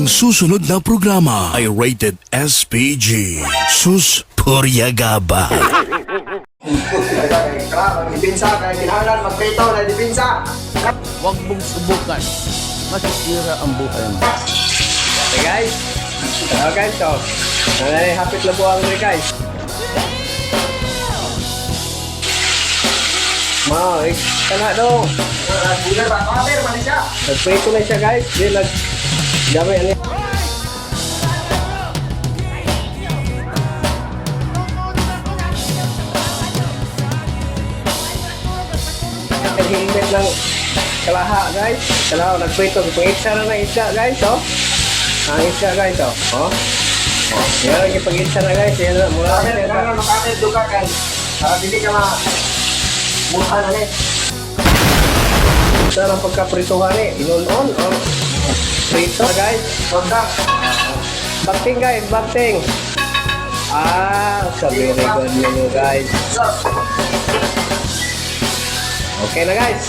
Ang susunod na programa ay rated SPG. Sus Puryagaba. Dipinsa, kaya kailangan magprito na dipinsa. Huwag mong subukan. Masisira ang buhay mo. Okay guys. Hello guys, so. Hapit na po ang guys. Mau, kana dong. Bulan ba? Kamer, mali siya. Nagprito na siya guys. Di gamay ano. Helmet ng kalaha guys. Kalaha, nagprito. Pag-itsa na isda guys, oh. Ang isda guys, oh. Oh. Yan ang pag-itsa na guys. Yan na, mula na siya. Kaya makakamit duka guys. Para hindi ka mukha na eh. Ito ang pagkaprituhan eh. Inon-on. Oh. Prito guys. Kontak. Bakting guys. Bakting. Sabi record nyo guys. Okay na guys.